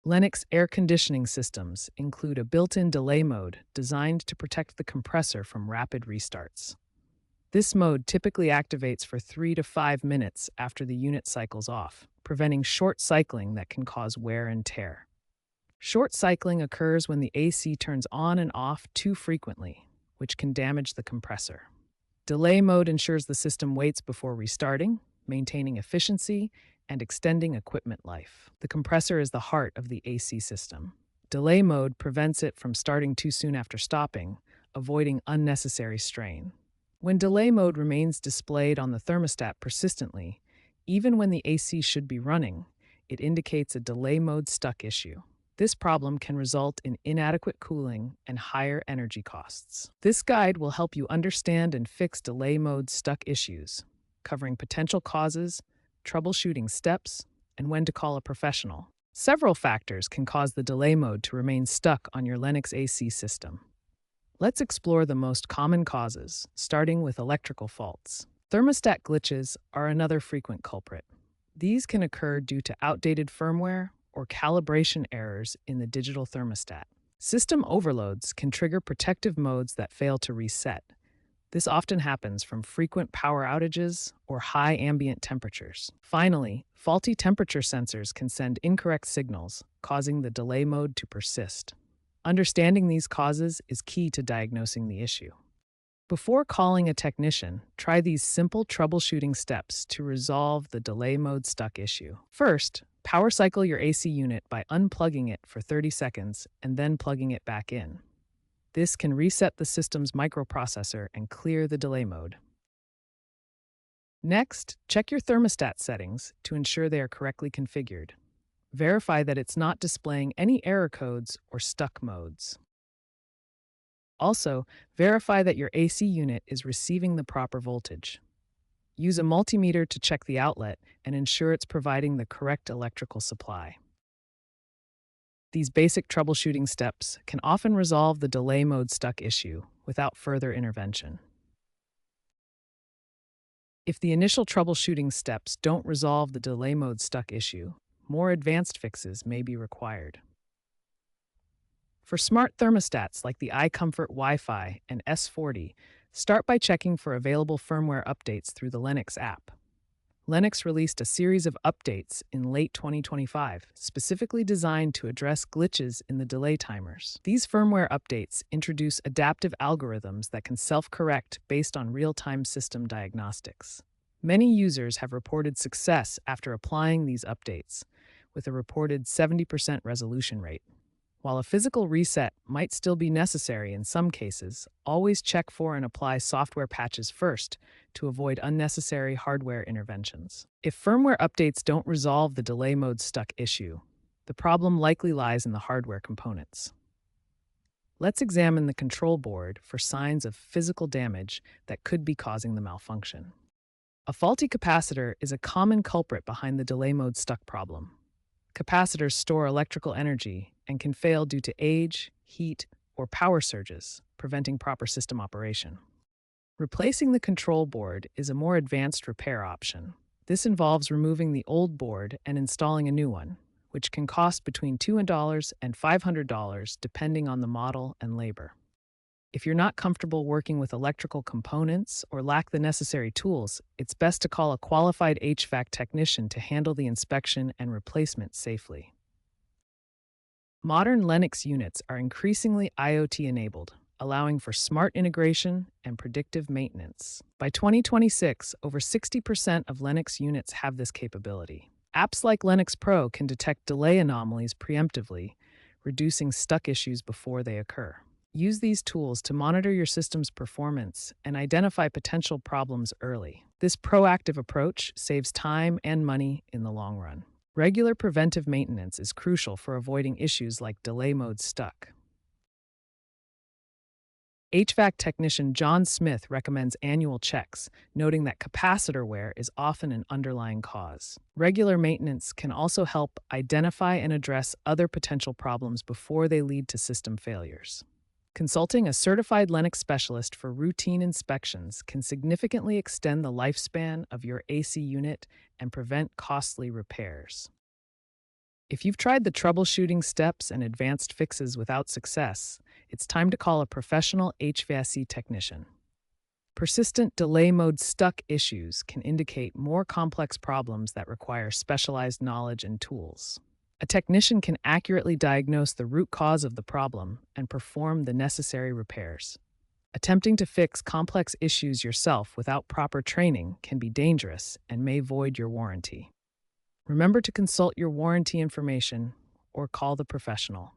Lennox air conditioning systems include a built-in delay mode designed to protect the compressor from rapid restarts. This mode typically activates for 3 to 5 minutes after the unit cycles off, preventing short cycling that can cause wear and tear. Short cycling occurs when the AC turns on and off too frequently, which can damage the compressor. Delay mode ensures the system waits before restarting, maintaining efficiency and extending equipment life. The compressor is the heart of the AC system. Delay mode prevents it from starting too soon after stopping, avoiding unnecessary strain. When delay mode remains displayed on the thermostat persistently, even when the AC should be running, it indicates a delay mode stuck issue. This problem can result in inadequate cooling and higher energy costs. This guide will help you understand and fix delay mode stuck issues, covering potential causes, troubleshooting steps, and when to call a professional. Several factors can cause the delay mode to remain stuck on your Lennox AC system. Let's explore the most common causes, starting with electrical faults. Thermostat glitches are another frequent culprit. These can occur due to outdated firmware or calibration errors in the digital thermostat. System overloads can trigger protective modes that fail to reset. This often happens from frequent power outages or high ambient temperatures. Finally, faulty temperature sensors can send incorrect signals, causing the delay mode to persist. Understanding these causes is key to diagnosing the issue. Before calling a technician, try these simple troubleshooting steps to resolve the delay mode stuck issue. First, power cycle your AC unit by unplugging it for 30 seconds and then plugging it back in. This can reset the system's microprocessor and clear the delay mode. Next, check your thermostat settings to ensure they are correctly configured. Verify that it's not displaying any error codes or stuck modes. Also, verify that your AC unit is receiving the proper voltage. Use a multimeter to check the outlet and ensure it's providing the correct electrical supply. These basic troubleshooting steps can often resolve the delay mode stuck issue without further intervention. If the initial troubleshooting steps don't resolve the delay mode stuck issue, more advanced fixes may be required. For smart thermostats like the iComfort Wi-Fi and S40, start by checking for available firmware updates through the Lennox app. Lennox released a series of updates in late 2025, specifically designed to address glitches in the delay timers. These firmware updates introduce adaptive algorithms that can self-correct based on real-time system diagnostics. Many users have reported success after applying these updates, with a reported 70% resolution rate. While a physical reset might still be necessary in some cases, always check for and apply software patches first to avoid unnecessary hardware interventions. If firmware updates don't resolve the delay mode stuck issue, the problem likely lies in the hardware components. Let's examine the control board for signs of physical damage that could be causing the malfunction. A faulty capacitor is a common culprit behind the delay mode stuck problem. Capacitors store electrical energy and can fail due to age, heat, or power surges, preventing proper system operation. Replacing the control board is a more advanced repair option. This involves removing the old board and installing a new one, which can cost between $200 and $500 depending on the model and labor. If you're not comfortable working with electrical components or lack the necessary tools, it's best to call a qualified HVAC technician to handle the inspection and replacement safely. Modern Lennox units are increasingly IoT-enabled, allowing for smart integration and predictive maintenance. By 2026, over 60% of Lennox units have this capability. Apps like Lennox Pro can detect delay anomalies preemptively, reducing stuck issues before they occur. Use these tools to monitor your system's performance and identify potential problems early. This proactive approach saves time and money in the long run. Regular preventive maintenance is crucial for avoiding issues like delay mode stuck. HVAC technician John Smith recommends annual checks, noting that capacitor wear is often an underlying cause. Regular maintenance can also help identify and address other potential problems before they lead to system failures. Consulting a certified Lennox specialist for routine inspections can significantly extend the lifespan of your AC unit and prevent costly repairs. If you've tried the troubleshooting steps and advanced fixes without success, it's time to call a professional HVAC technician. Persistent delay mode stuck issues can indicate more complex problems that require specialized knowledge and tools. A technician can accurately diagnose the root cause of the problem and perform the necessary repairs. Attempting to fix complex issues yourself without proper training can be dangerous and may void your warranty. Remember to consult your warranty information or call the professional.